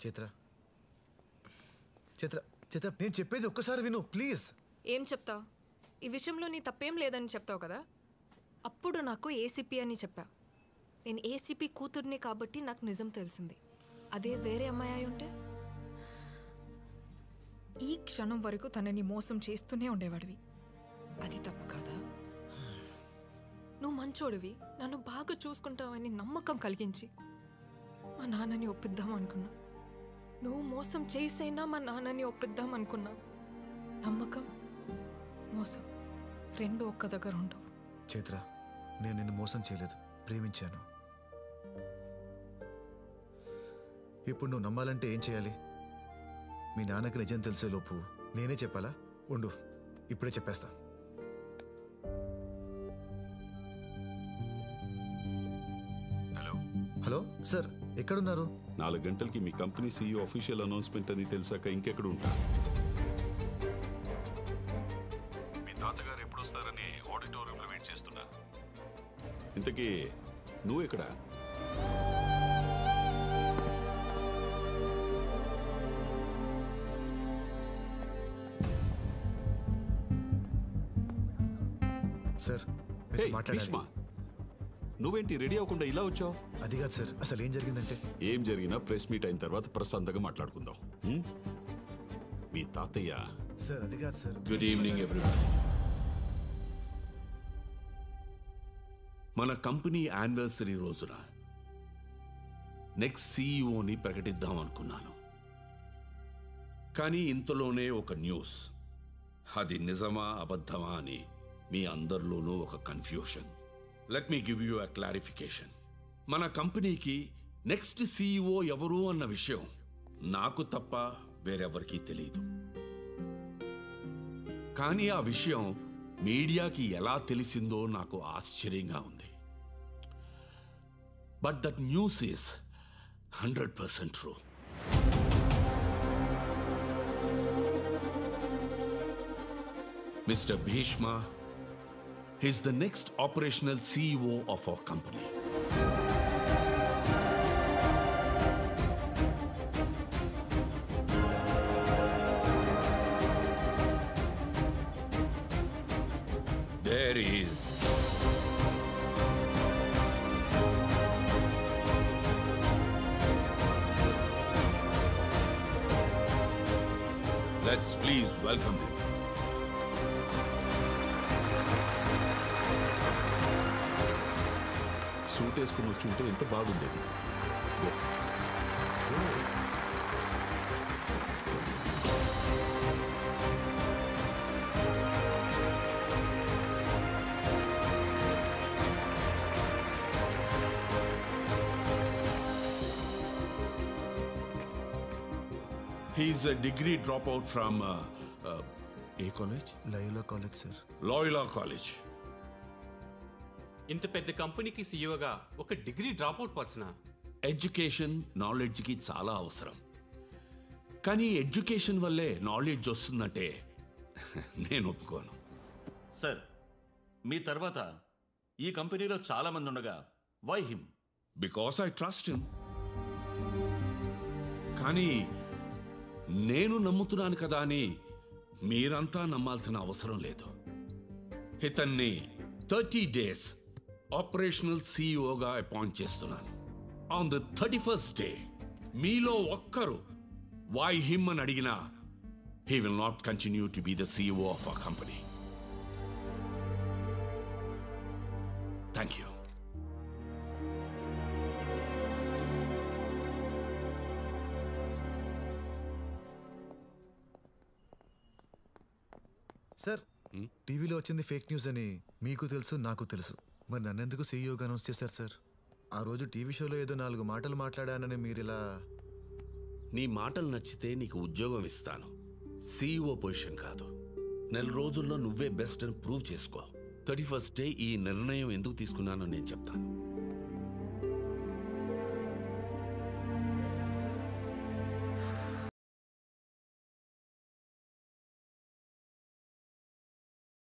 చిత్ర చిత్ర చిత్ర నేను చెప్పేది ఒక్కసారి విను ప్లీజ్. ఏం చెప్తావు? ఈ విషయంలో నీ తప్పేం లేదని చెప్తావు కదా. అప్పుడు నాకు ఏసీపీ అని చెప్పా. నేను ఏసీపీ కూతుర్ని కాబట్టి నాకు నిజం తెలిసింది. అదే వేరే అమ్మాయి అయి ఉంటే ఈ క్షణం వరకు తనని మోసం చేస్తూనే ఉండేవాడివి. అది తప్పు కాదా? నువ్వు మంచోడివి, నన్ను బాగా చూసుకుంటావని నమ్మకం కలిగించి మా నాన్నని ఒప్పిద్దాం అనుకున్నా. నువ్వు మోసం చేసైనా మా నాన్నని ఒప్పిద్దాం అనుకున్నా. నమ్మకం, మోసం రెండు ఒక్క దగ్గర ఉండవు. చైత్ర, నేను నిన్ను మోసం చేయలేదు, ప్రేమించాను. ఇప్పుడు నువ్వు నమ్మాలంటే ఏం చేయాలి? మీ నాన్నకి నిజం తెలిసే లోపు నేనే చెప్పాలా? ఉండు, ఇప్పుడే చెప్పేస్తా. హలో సార్, ఎక్కడున్నారు? 4 గంటలకి మీ కంపెనీ CEO అఫీషియల్ అనౌన్స్మెంట్ అని తెలిసాక ఇంకెక్కడ ఉంటారు? మీ తాతగారు ఎప్పుడు వస్తారని ఆడిటోరియంలో వెయిట్ చేస్తున్నా. ఇంతకీ నువ్వు ఎక్కడ? సార్ భీష్మ, నువ్వేంటి రెడీ అవ్వకుండా ఇలా వచ్చావు? అది కాదు సార్, అసలు ఏం జరిగిందంటే. ఏం జరిగినా ప్రెస్ మీట్ అయిన తర్వాత ప్రశాంతంగా మాట్లాడుకుందాం. మీ తాతయ్య. సార్ అది కాదు సార్. Good evening everyone. మన కంపెనీ యానివర్సరీ రోజున నెక్స్ట్ CEOని ప్రకటిద్దాం అనుకున్నాను. కానీ ఇంతలోనే ఒక న్యూస్. అది నిజమా అబద్ధమా అని మీ అందరిలోనూ ఒక confusion. Let me give you a clarification. మన కంపెనీకి నెక్స్ట్ CEO ఎవరు అన్న విషయం నాకు తప్ప వేరెవరికీ తెలియదు. కానీ ఆ విషయం మీడియాకి ఎలా తెలిసిందో నాకు ఆశ్చర్యంగా ఉంది. But that news is 100% true. Mr. Bhishma is the next operational CEO of our company. There is let's please welcome him. Suit వేసుకుని వచ్చి ఉంటే ఎంత బాగుండేది. He's a degree dropout from a college? Loyola college sir. Loyola College. ఇంత పెద్ద కంపెనీకి సీఈఓగా ఒక degree dropout పర్సనా? Education నాలెడ్జ్కి చాలా అవసరం. కానీ ఎడ్యుకేషన్ వల్లే నాలెడ్జ్ వస్తుందంటే నేను ఒప్పుకోను. సార్, మీ తర్వాత ఈ కంపెనీలో చాలా మంది ఉండగా why him? Because I trust him. కానీ నేను నమ్ముతున్నాను కదా అని మీరంతా నమ్మాల్సిన అవసరం లేదు. ఇతన్ని 30 days ఆపరేషనల్ CEOగా అపాయింట్ చేస్తున్నాను. ఆన్ ద 31st day మీలో ఒక్కరు వై హిమ్ అని అడిగినా he will not continue to be the CEO of our company. Thank you. Sir, టీవీలో వచ్చింది ఫేక్ న్యూస్ అని మీకు తెలుసు, నాకు తెలుసు. మరి నన్నెందుకు CEOగా అనౌన్స్ చేశారు సార్? ఆ రోజు టీవీ షోలో ఏదో 4 మాటలు మాట్లాడానని మీరిలా. నీ మాటలు నచ్చితే నీకు ఉద్యోగం ఇస్తాను, CEO పొజిషన్ కాదు. 4 రోజుల్లో నువ్వే బెస్ట్ అని ప్రూవ్ చేసుకో. 31st day ఈ నిర్ణయం ఎందుకు తీసుకున్నానో నేను చెప్తాను.